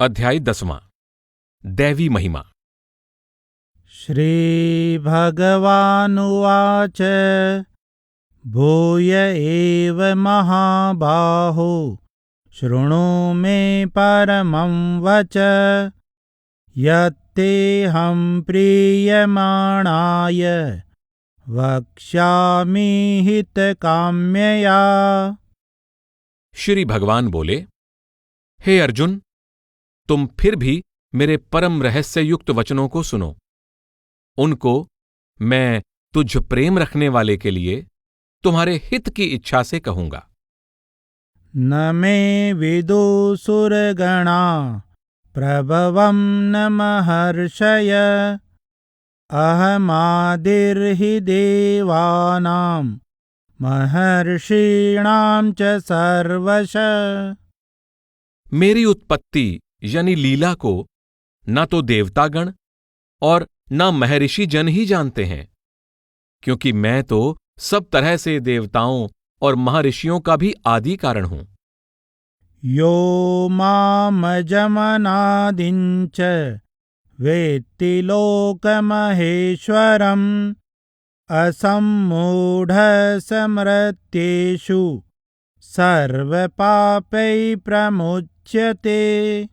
अध्याय 10वां दैवी महिमा। श्रीभगवानुवाच भूय एव महाबाहो शृणु मे परमं वच यत्तेऽहं प्रीयमाणाय वक्ष्यामि हितकाम्यया। श्री भगवान बोले, हे अर्जुन, तुम फिर भी मेरे परम रहस्य युक्त वचनों को सुनो। उनको मैं तुझ प्रेम रखने वाले के लिए तुम्हारे हित की इच्छा से कहूंगा। न मे विदुसुरगणा प्रभवं न महर्षय अहमादिर्हि देवानां महर्षीणां च सर्वशः। मेरी उत्पत्ति यानी लीला को न तो देवतागण और न महर्षि जन ही जानते हैं, क्योंकि मैं तो सब तरह से देवताओं और महर्षियों का भी आदि कारण हूं। यो मामजमनादिं च वेत्ति लोकमहेश्वरम् असम्मूढः समृत्येषु सर्वपापैः प्रमुच्यते।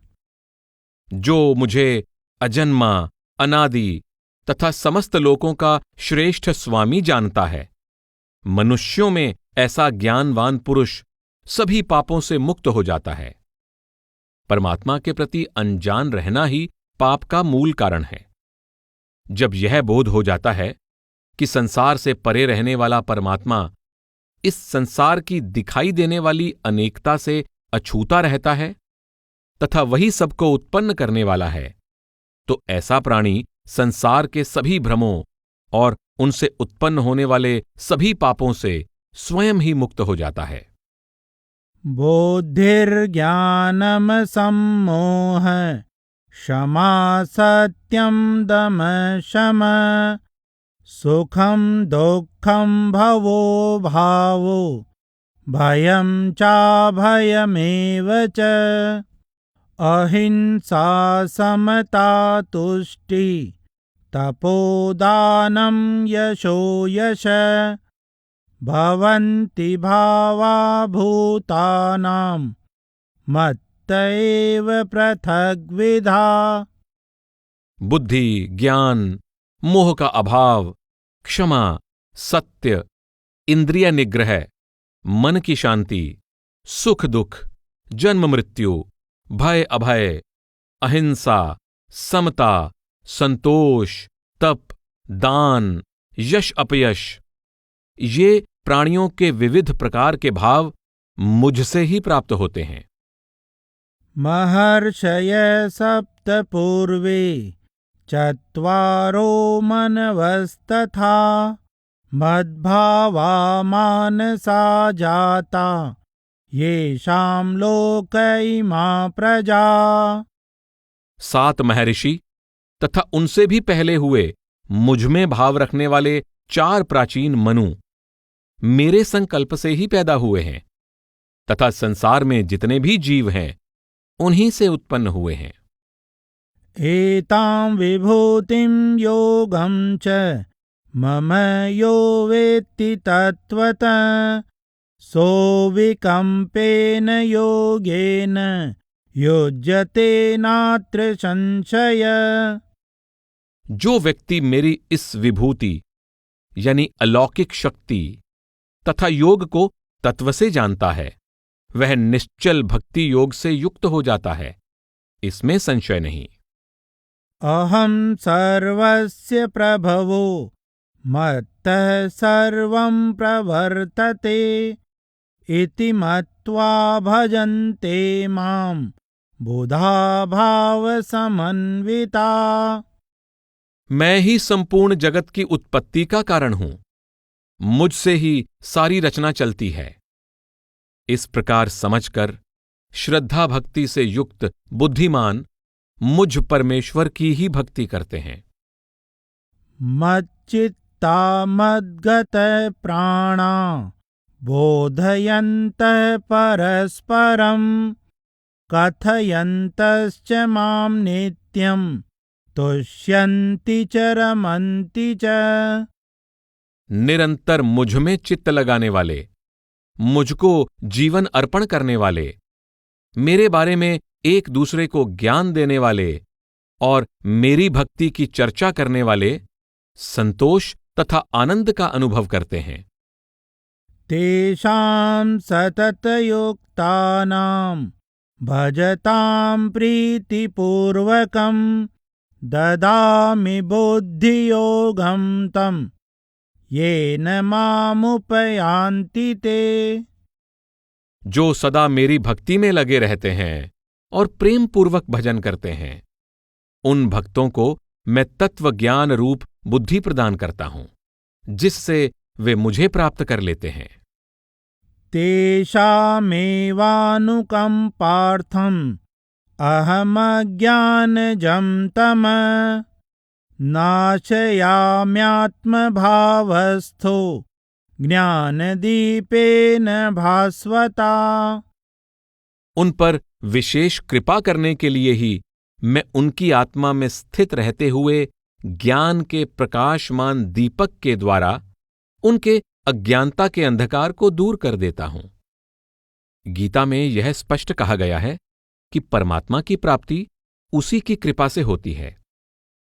जो मुझे अजन्मा, अनादि तथा समस्त लोकों का श्रेष्ठ स्वामी जानता है, मनुष्यों में ऐसा ज्ञानवान पुरुष सभी पापों से मुक्त हो जाता है। परमात्मा के प्रति अनजान रहना ही पाप का मूल कारण है। जब यह बोध हो जाता है कि संसार से परे रहने वाला परमात्मा इस संसार की दिखाई देने वाली अनेकता से अछूता रहता है तथा वही सबको उत्पन्न करने वाला है, तो ऐसा प्राणी संसार के सभी भ्रमों और उनसे उत्पन्न होने वाले सभी पापों से स्वयं ही मुक्त हो जाता है। बुद्धिर्ज्ञानम् सम्मोह क्षमा सत्यं दम शम सुखं दुःखं भवो भावो भयं चाभयमेव च अहिंसा समता तुष्टि तपोदानं यशो यशः भवन्ति भावा भूतानां मत्त एव पृथग्विधा। बुद्धि, ज्ञान, मोह का अभाव, क्षमा, सत्य, इंद्रिय निग्रह, मन की शांति, सुख दुख, जन्म मृत्यु, भय अभय, अहिंसा, समता, संतोष, तप, दान, यश अपयश, ये प्राणियों के विविध प्रकार के भाव मुझसे ही प्राप्त होते हैं। महर्षयः सप्त पूर्वे चत्वारो मनवस्तथा मद्भावा मानसा जाता येषां लोक इमा प्रजा। 7 महर्षि तथा उनसे भी पहले हुए मुझमें भाव रखने वाले 4 प्राचीन मनु मेरे संकल्प से ही पैदा हुए हैं तथा संसार में जितने भी जीव हैं उन्हीं से उत्पन्न हुए हैं। एतां विभूतिं योगं च मम यो वेत्ति तत्त्वतः सोऽविकम्पेन योगेन युज्यते नात्र संशयः। जो व्यक्ति मेरी इस विभूति यानी अलौकिक शक्ति तथा योग को तत्व से जानता है, वह निश्चल भक्ति योग से युक्त हो जाता है, इसमें संशय नहीं। अहं सर्वस्य प्रभवो मत्तः सर्वं प्रवर्तते इति मत्वा भजन्ते मां बुधा भावसमन्विता। मैं ही संपूर्ण जगत की उत्पत्ति का कारण हूं, मुझसे ही सारी रचना चलती है। इस प्रकार समझकर श्रद्धा भक्ति से युक्त बुद्धिमान मुझ परमेश्वर की ही भक्ति करते हैं। मच्चित्ता मद्गतः प्राणा बोधयन्तः परस्परं कथयन्तश्च मां नित्यं तुष्यन्ति च रमन्ति च। निरंतर मुझ में चित्त लगाने वाले, मुझको जीवन अर्पण करने वाले, मेरे बारे में एक दूसरे को ज्ञान देने वाले और मेरी भक्ति की चर्चा करने वाले संतोष तथा आनंद का अनुभव करते हैं। तेषां सततयुक्तानां भजतां प्रीतिपूर्वकं ददामि बुद्धियोगं तं येन मामुपयान्ति ते। जो सदा मेरी भक्ति में लगे रहते हैं और प्रेम पूर्वक भजन करते हैं, उन भक्तों को मैं तत्व ज्ञान रूप बुद्धि प्रदान करता हूं, जिससे वे मुझे प्राप्त कर लेते हैं। तेषामेवानुकम्पार्थम् अहमज्ञानजं तमः नाशयाम्यात्मभावस्थो ज्ञानदीपेन भास्वता। उन पर विशेष कृपा करने के लिए ही मैं उनकी आत्मा में स्थित रहते हुए ज्ञान के प्रकाशमान दीपक के द्वारा उनके अज्ञानता के अंधकार को दूर कर देता हूं। गीता में यह स्पष्ट कहा गया है कि परमात्मा की प्राप्ति उसी की कृपा से होती है,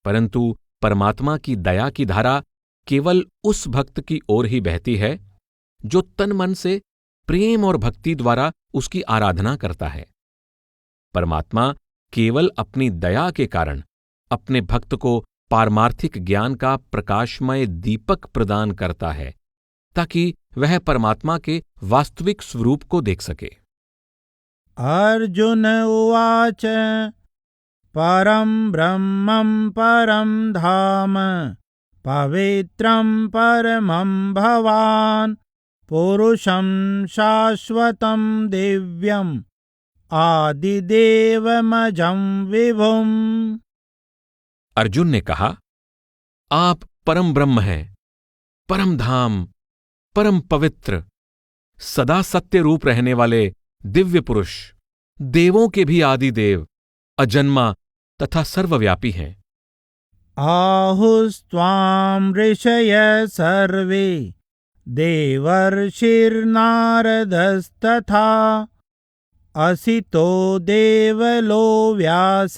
परंतु परमात्मा की दया की धारा केवल उस भक्त की ओर ही बहती है जो तन मन से प्रेम और भक्ति द्वारा उसकी आराधना करता है। परमात्मा केवल अपनी दया के कारण अपने भक्त को पारमार्थिक ज्ञान का प्रकाशमय दीपक प्रदान करता है, ताकि वह परमात्मा के वास्तविक स्वरूप को देख सके। अर्जुन उवाच परं ब्रह्मं परं धाम पवित्रं परमं भवान् पुरुषं शाश्वतं दिव्यम् आदिदेवमजं विभुम्। अर्जुन ने कहा, आप परम ब्रह्म हैं, परम धाम, परम पवित्र, सदा सत्य रूप रहने वाले दिव्य पुरुष, देवों के भी आदि देव, अजन्मा तथा सर्वव्यापी हैं। आहुस्त्वां ऋषयः सर्वे देवर्षिर्नारदस्तथा असितो देवलो व्यास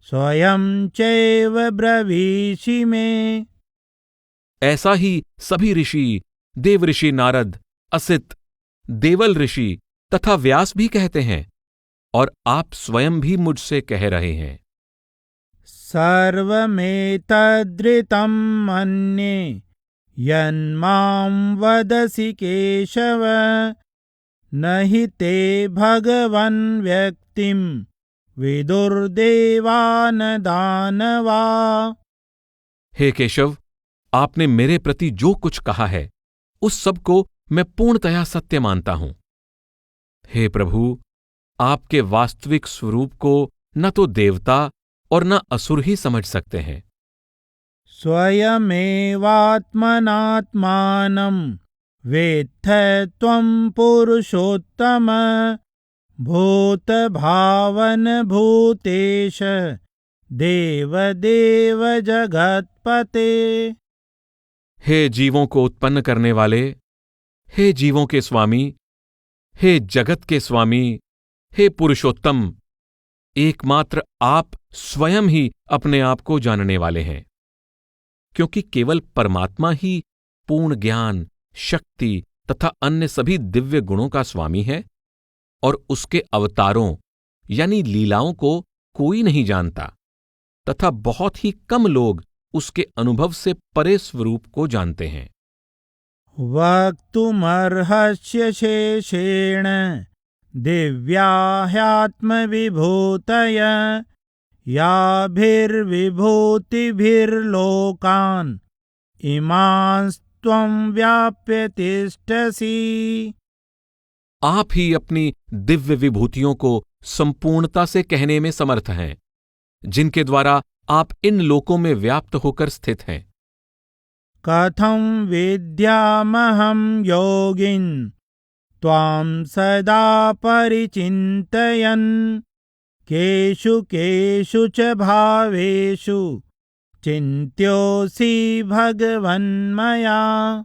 स्वयं चैव ब्रवीषि मे। ऐसा ही सभी ऋषि, देव ऋषि नारद, असित, देवल ऋषि तथा व्यास भी कहते हैं, और आप स्वयं भी मुझसे कह रहे हैं। सर्वमेतद्ऋतं मन्ये यन्मां वदसि केशव न हि ते भगवन् व्यक्तिं विदुर्देवान् दानवा। हे केशव, आपने मेरे प्रति जो कुछ कहा है उस सब को मैं पूर्णतया सत्य मानता हूं। हे प्रभु, आपके वास्तविक स्वरूप को न तो देवता और न असुर ही समझ सकते हैं। स्वयमेवात्मनात्मानं वेत्थ त्वं पुरुषोत्तम भूतभावन भूतेश देवदेव जगत्पते। हे जीवों को उत्पन्न करने वाले, हे जीवों के स्वामी, हे जगत के स्वामी, हे पुरुषोत्तम, एकमात्र आप स्वयं ही अपने आप को जानने वाले हैं, क्योंकि केवल परमात्मा ही पूर्ण ज्ञान, शक्ति तथा अन्य सभी दिव्य गुणों का स्वामी है, और उसके अवतारों यानी लीलाओं को कोई नहीं जानता, तथा बहुत ही कम लोग उसके अनुभव से परे स्वरूप को जानते हैं। वक्तुमर्हस्य शेषेण दिव्या ह्यात्मविभूतय याभिर्विभूतिभिर्लोकान् इमांस्त्वं व्याप्य तिष्ठसि। आप ही अपनी दिव्य विभूतियों को संपूर्णता से कहने में समर्थ हैं, जिनके द्वारा आप इन लोकों में व्याप्त होकर स्थित हैं। कथं विद्यामहं योगिन् त्वां सदा परिचिन्तयन् केषु केषु च भावेषु चिन्त्योऽसि भगवन्मया।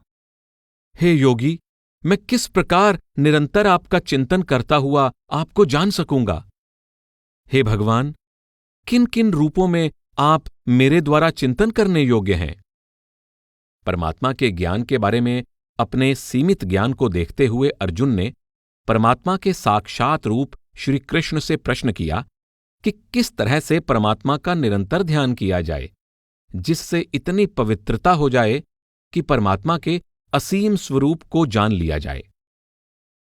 हे योगी, मैं किस प्रकार निरंतर आपका चिंतन करता हुआ आपको जान सकूंगा? हे भगवान, किन किन रूपों में आप मेरे द्वारा चिंतन करने योग्य हैं? परमात्मा के ज्ञान के बारे में अपने सीमित ज्ञान को देखते हुए अर्जुन ने परमात्मा के साक्षात रूप श्री कृष्ण से प्रश्न किया कि किस तरह से परमात्मा का निरंतर ध्यान किया जाए, जिससे इतनी पवित्रता हो जाए कि परमात्मा के असीम स्वरूप को जान लिया जाए।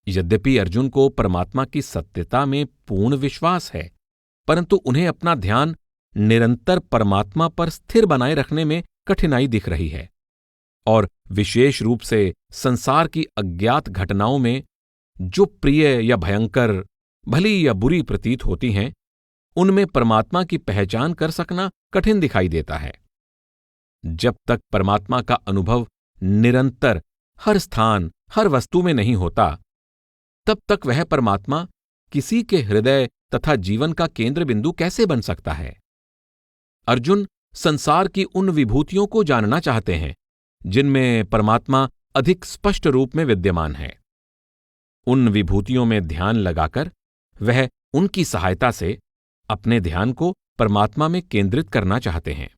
यद्यपि अर्जुन को परमात्मा की सत्यता में पूर्ण विश्वास है, परंतु उन्हें अपना ध्यान निरंतर परमात्मा पर स्थिर बनाए रखने में कठिनाई दिख रही है, और विशेष रूप से संसार की अज्ञात घटनाओं में जो प्रिय या भयंकर, भली या बुरी प्रतीत होती हैं, उनमें परमात्मा की पहचान कर सकना कठिन दिखाई देता है। जब तक परमात्मा का अनुभव निरंतर हर स्थान, हर वस्तु में नहीं होता, तब तक वह परमात्मा किसी के हृदय तथा जीवन का केंद्र बिंदु कैसे बन सकता है? अर्जुन संसार की उन विभूतियों को जानना चाहते हैं जिनमें परमात्मा अधिक स्पष्ट रूप में विद्यमान है। उन विभूतियों में ध्यान लगाकर वह उनकी सहायता से अपने ध्यान को परमात्मा में केंद्रित करना चाहते हैं।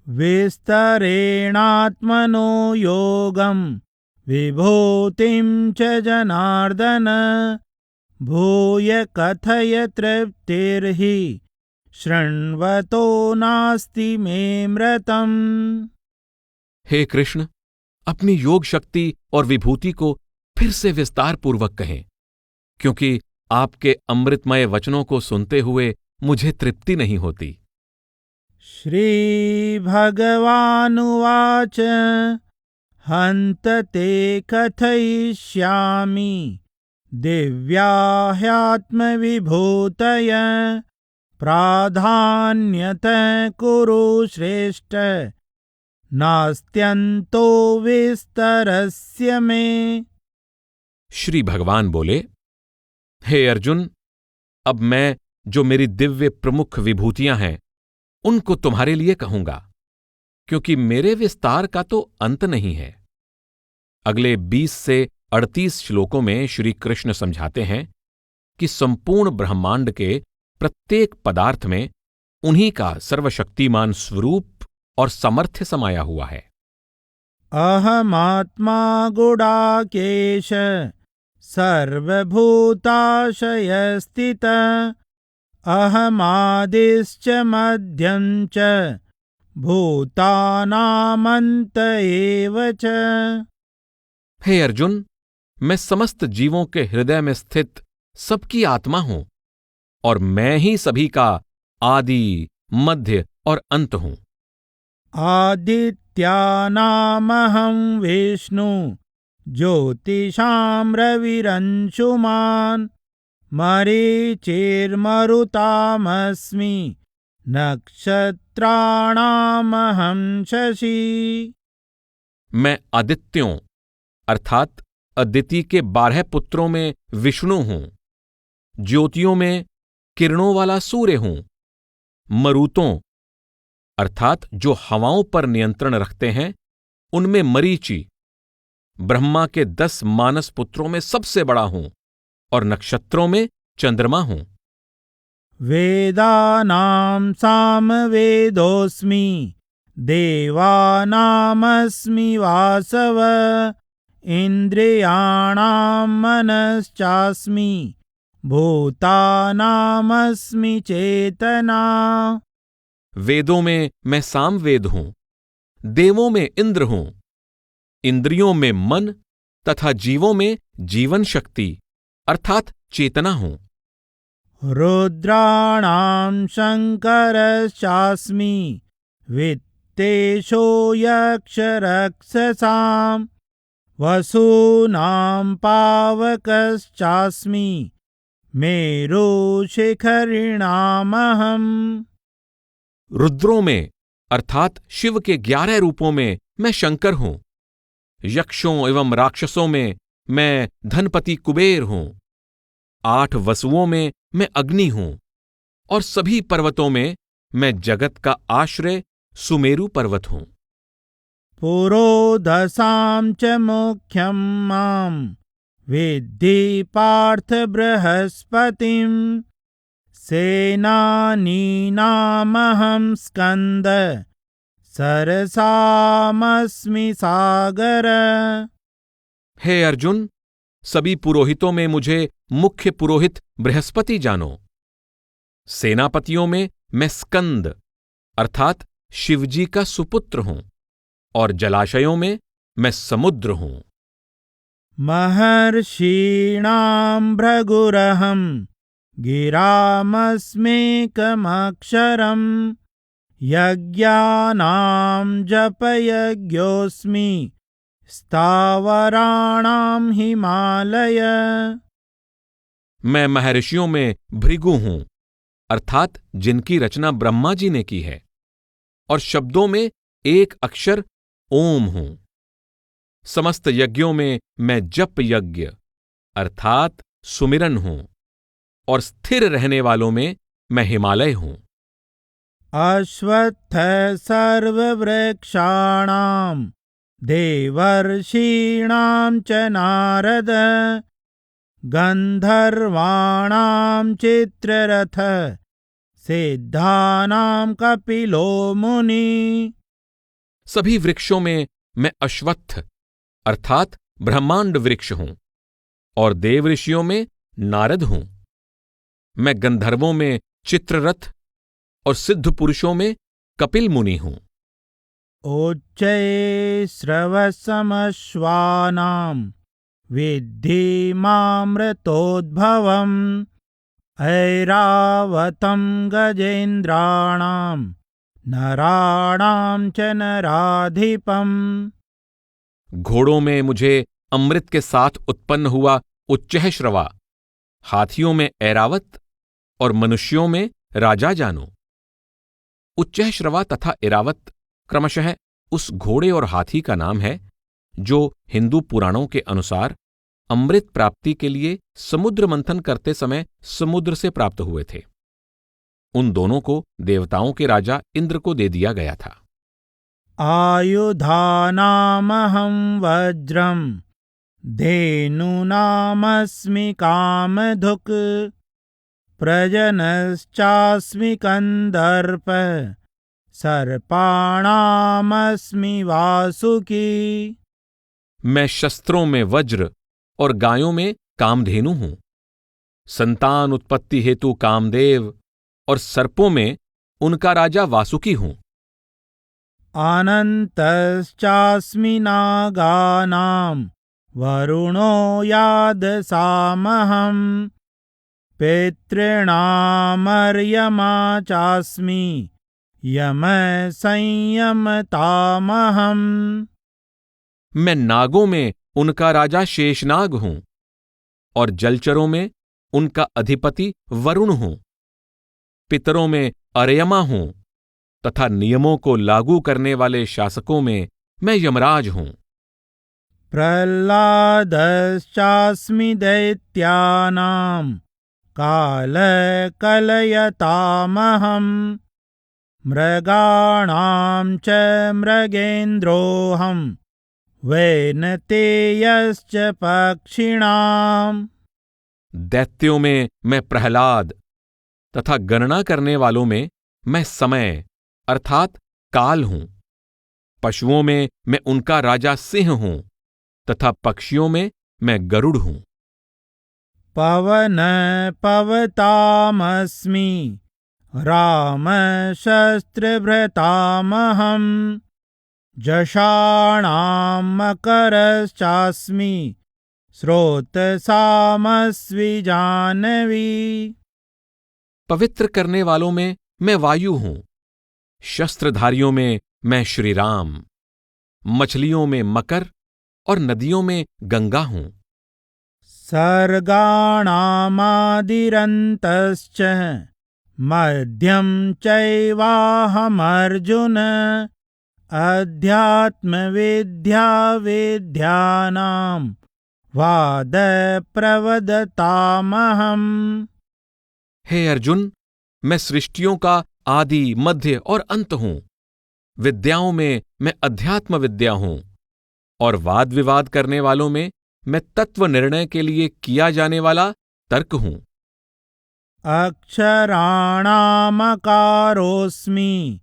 विस्तरेणात्मनो योगं विभूतिं च जनार्दन भूय कथय तृप्तिर्हि शृण्वतो नास्ति मे मृतम्। हे कृष्ण, अपनी योग शक्ति और विभूति को फिर से विस्तार पूर्वक कहें, क्योंकि आपके अमृतमय वचनों को सुनते हुए मुझे तृप्ति नहीं होती। श्री भगवानुवाच हन्त ते कथयिष्यामि दिव्या ह्यात्मविभूतय प्राधान्यतः कुरु श्रेष्ठ नास्त्यन्तो विस्तरस्य मे। श्री भगवान बोले, हे अर्जुन, अब मैं जो मेरी दिव्य प्रमुख विभूतियां हैं उनको तुम्हारे लिए कहूंगा, क्योंकि मेरे विस्तार का तो अंत नहीं है। अगले 20 से 38 श्लोकों में श्री कृष्ण समझाते हैं कि संपूर्ण ब्रह्मांड के प्रत्येक पदार्थ में उन्हीं का सर्वशक्तिमान स्वरूप और सामर्थ्य समाया हुआ है। अहमात्मा गुडाकेश सर्वभूताशय स्थित अहमादिश्च मध्यं च भूतानामन्त एव च। हे अर्जुन, मैं समस्त जीवों के हृदय में स्थित सबकी आत्मा हूं, और मैं ही सभी का आदि, मध्य और अंत हूं। आदित्यानामहं विष्णु ज्योतिषां रविरंशुमान् मरीचिर्मरुतामस्मि नक्षत्राणामहं शशि। मैं आदित्यों अर्थात अदिति के 12 पुत्रों में विष्णु हूं, ज्योतियों में किरणों वाला सूर्य हूं, मरुतों अर्थात जो हवाओं पर नियंत्रण रखते हैं उनमें मरीचि, ब्रह्मा के 10 मानस पुत्रों में सबसे बड़ा हूं, और नक्षत्रों में चंद्रमा हूं। वेदानां सामवेदोऽस्मि देवानामस्मि वासव इन्द्रियाणां मनश्चास्मि भूतानामस्मि चेतना। वेदों में मैं सामवेद हूं, देवों में इंद्र हूं, इंद्रियों में मन तथा जीवों में जीवन शक्ति अर्थात चेतना हूं। रुद्राणां शंकरश्चास्मि वित्तेषो यक्षरक्षसां वसूनां पावकश्चास्मि मेरुशिखरिणामहम्। रुद्रों में अर्थात शिव के 11 रूपों में मैं शंकर हूं, यक्षों एवं राक्षसों में मैं धनपति कुबेर हूं। 8 वसुओं में मैं अग्नि हूं और सभी पर्वतों में मैं जगत का आश्रय सुमेरु पर्वत हूं। पुरोधसां च मुख्यं मां विद्धि पार्थ बृहस्पतिं सेनानीनामहं स्कंद सरसामस्मि सागर। हे अर्जुन, सभी पुरोहितों में मुझे मुख्य पुरोहित बृहस्पति जानो। सेनापतियों में मैं स्कंद अर्थात शिवजी का सुपुत्र हूं और जलाशयों में मैं समुद्र हूं। महर्षीणां भृगुरहं गिरामस्मेकमक्षरं यज्ञानां जपयज्ञोऽस्मि स्थावराणां हिमालय। मैं महर्षियों में भृगु हूं अर्थात जिनकी रचना ब्रह्मा जी ने की है, और शब्दों में एक अक्षर ओम हूं। समस्त यज्ञों में मैं जप यज्ञ अर्थात सुमिरन हूं और स्थिर रहने वालों में मैं हिमालय हूं। अश्वत्थ सर्ववृक्षाणां देवर्षीणां च नारद गन्धर्वाणां चित्ररथ सिद्धानां कपिलो मुनि। सभी वृक्षों में मैं अश्वत्थ अर्थात ब्रह्मांड वृक्ष हूं और देव ऋषियों में नारद हूं। मैं गंधर्वों में चित्ररथ और सिद्ध पुरुषों में कपिल मुनि हूं। उच्चैः श्रवसमश्वानां विद्धि मामृतोद्भवम् ऐरावतं गजेन्द्राणां नराणां च नराधिपम्। घोड़ों में मुझे अमृत के साथ उत्पन्न हुआ उच्चैः श्रवा, हाथियों में ऐरावत और मनुष्यों में राजा जानो। उच्चैः श्रवा तथा ऐरावत क्रमशः उस घोड़े और हाथी का नाम है जो हिंदू पुराणों के अनुसार अमृत प्राप्ति के लिए समुद्र मंथन करते समय समुद्र से प्राप्त हुए थे। उन दोनों को देवताओं के राजा इंद्र को दे दिया गया था। आयुधानामहं वज्रं धेनूनामस्मि कामधुक् प्रजनश्चास्मि कंदर्प सर्पाणामस्मि वासुकी। मैं शस्त्रों में वज्र और गायों में कामधेनु हूं। संतान उत्पत्ति हेतु कामदेव और सर्पों में उनका राजा वासुकी हूं। अनन्तश्चास्मि नागानां वरुणो यादसामहं पितॄणामर्यमा चास्मि यमः संयमतामहम्। मैं नागों में उनका राजा शेषनाग हूं और जलचरों में उनका अधिपति वरुण हूं। पितरों में अर्यमा हूं तथा नियमों को लागू करने वाले शासकों में मैं यमराज हूं। प्रह्लादश्चास्मि दैत्यानां कालकलयतामहं मृगाणां च मृगेन्द्रोऽहं वैनतेयश्च पक्षिणाम्। दैत्यों में मैं प्रहलाद तथा गणना करने वालों में मैं समय अर्थात काल हूं। पशुओं में मैं उनका राजा सिंह हूं तथा पक्षियों में मैं गरुड़ हूं। पवन पवतामस्मि राम शस्त्रभृतामहं जषाणां मकरश्चास्मि स्रोतसामस्मि जानवी। पवित्र करने वालों में मैं वायु हूं। शस्त्रधारियों में मैं श्री राम, मछलियों में मकर और नदियों में गंगा हूं। सर्गाणामादिरन्तश्च मध्यं चैवाहमर्जुन अध्यात्मविद्या विद्यानां वाद प्रवदतामहम्। हे अर्जुन, मैं सृष्टियों का आदि, मध्य और अंत हूं। विद्याओं में मैं अध्यात्म विद्या हूं और वाद विवाद करने वालों में मैं तत्व निर्णय के लिए किया जाने वाला तर्क हूं। अक्षराणामकारोऽस्मि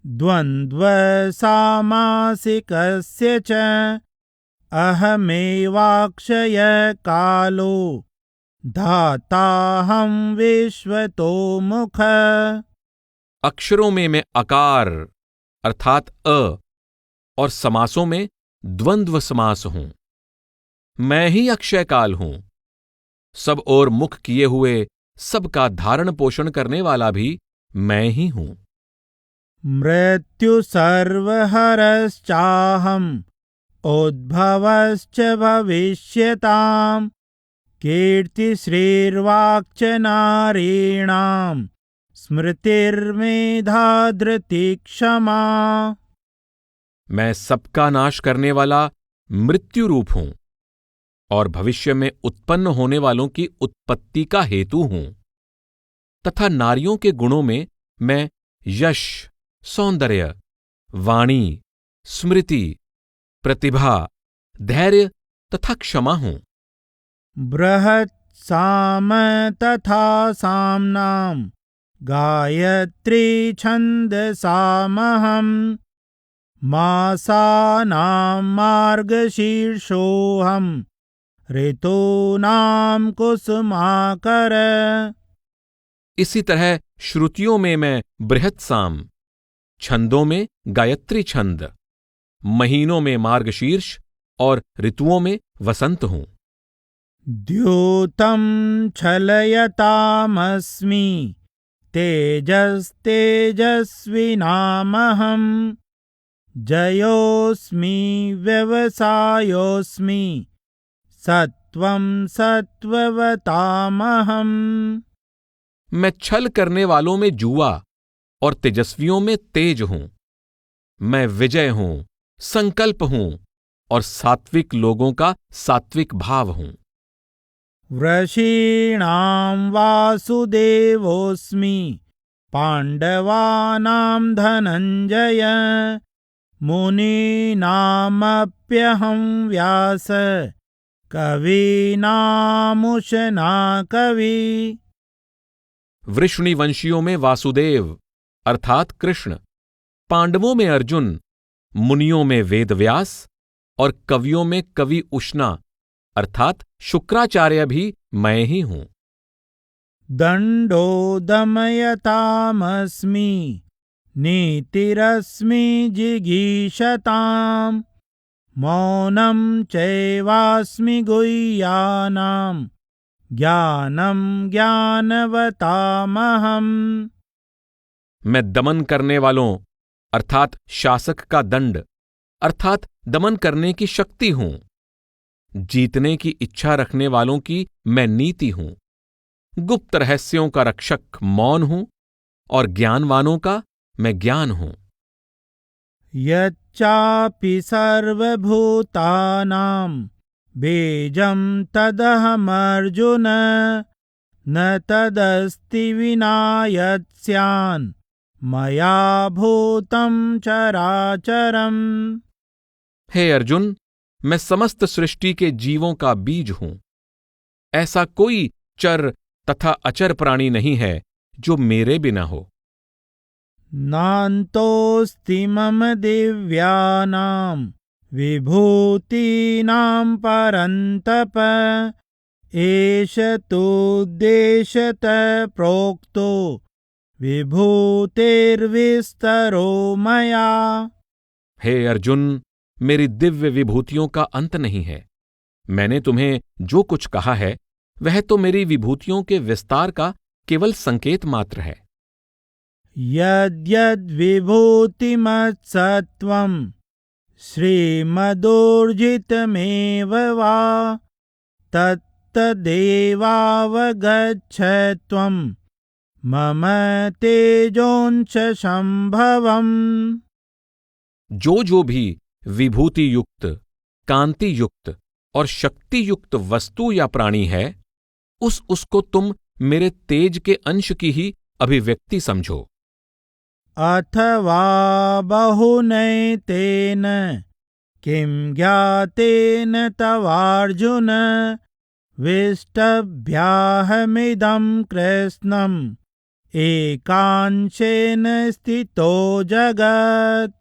द्वन्द्वसामासिकस्य च अहमेवाक्षय कालो धाताहं विश्वतो मुख। अक्षरों में मैं अकार अर्थात अ और समासों में द्वंद्व समास हूं। मैं ही अक्षय काल हूं। सब ओर मुख किए हुए सबका धारण पोषण करने वाला भी मैं ही हूं। मृत्यु सर्वहरश्चाहम् उद्भवश्च भविष्यताम् कीर्तिश्रीर्वाक्च नारीणां स्मृतिर्मेधा धृतिः क्षमा। मैं सबका नाश करने वाला मृत्यु रूप हूं और भविष्य में उत्पन्न होने वालों की उत्पत्ति का हेतु हूं तथा नारियों के गुणों में मैं यश, सौंदर्य, वाणी, स्मृति, प्रतिभा, धैर्य तथा क्षमा हूं। बृहत् साम तथा साम्नां गायत्री छन्दसामहम् मासानां मार्गशीर्षोऽहम् ऋतूनां कुसुमाकर। इसी तरह श्रुतियों में मैं बृहत् साम, छंदों में गायत्री छंद, महीनों में मार्गशीर्ष और ऋतुओं में वसंत हूं। द्यूतं छलयतामस्मि तेजस्तेजस्विनामहम् जयोऽस्मि व्यवसायोऽस्मि सत्वं सत्ववतामहम्। मैं छल करने वालों में जुआ और तेजस्वियों में तेज हूं। मैं विजय हूं, संकल्प हूं और सात्विक लोगों का सात्विक भाव हूं। वृषीणां वासुदेवोऽस्मि पाण्डवानां धनञ्जय मुनीनामप्यहं व्यास कवीनामुशना कवि। वृष्णि वंशियों में वासुदेव अर्थात कृष्ण, पांडवों में अर्जुन, मुनियों में वेदव्यास और कवियों में कवि उष्णा अर्थात शुक्राचार्य भी मैं ही हूं। दण्डो दमयतामस्मि नीतिरस्मि जिगीषताम् मौनं चैवास्मि गुह्यानां ज्ञानं ज्ञानवतामहम्। मैं दमन करने वालों अर्थात शासक का दंड अर्थात दमन करने की शक्ति हूं। जीतने की इच्छा रखने वालों की मैं नीति हूं। गुप्त रहस्यों का रक्षक मौन हूं और ज्ञानवानों का मैं ज्ञान हूं। यच्चापि सर्वभूतानां बीजं तदहमर्जुन न तदस्ति विना यत्स्यान् मया भूतं चराचरम्। हे अर्जुन, मैं समस्त सृष्टि के जीवों का बीज हूं। ऐसा कोई चर तथा अचर प्राणी नहीं है जो मेरे बिना हो। नान्तोऽस्ति मम दिव्यानां विभूतीनां परन्तप एष तोद्देशतः प्रोक्तो विभूतेर्विस्तरो मया। हे अर्जुन, मेरी दिव्य विभूतियों का अंत नहीं है। मैंने तुम्हें जो कुछ कहा है वह तो मेरी विभूतियों के विस्तार का केवल संकेत मात्र है। यद्यद्विभूतिमत्सत्त्वं श्रीमदूर्जितमेव वा तत्तदेवावगच्छ मम तेजोंश संभवम्। जो भी विभूति युक्त, कांति युक्त और शक्ति युक्त वस्तु या प्राणी है, उसको तुम मेरे तेज के अंश की ही अभिव्यक्ति समझो। अथवा बहुनैतेन किं ज्ञातेन तवार्जुन विष्टभ्याहमिदं कृष्णम् एकांशेन स्थितो जगत्।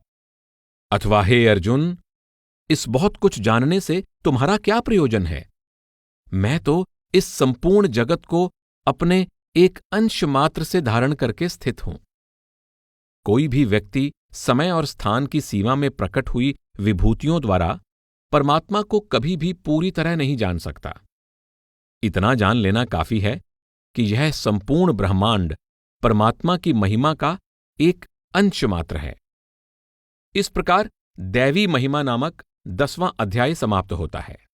अथवा हे अर्जुन, इस बहुत कुछ जानने से तुम्हारा क्या प्रयोजन है? मैं तो इस संपूर्ण जगत को अपने एक अंश मात्र से धारण करके स्थित हूं। कोई भी व्यक्ति समय और स्थान की सीमा में प्रकट हुई विभूतियों द्वारा परमात्मा को कभी भी पूरी तरह नहीं जान सकता। इतना जान लेना काफी है कि यह संपूर्ण ब्रह्मांड परमात्मा की महिमा का एक अंश मात्र है। इस प्रकार दैवी महिमा नामक 10वां अध्याय समाप्त होता है।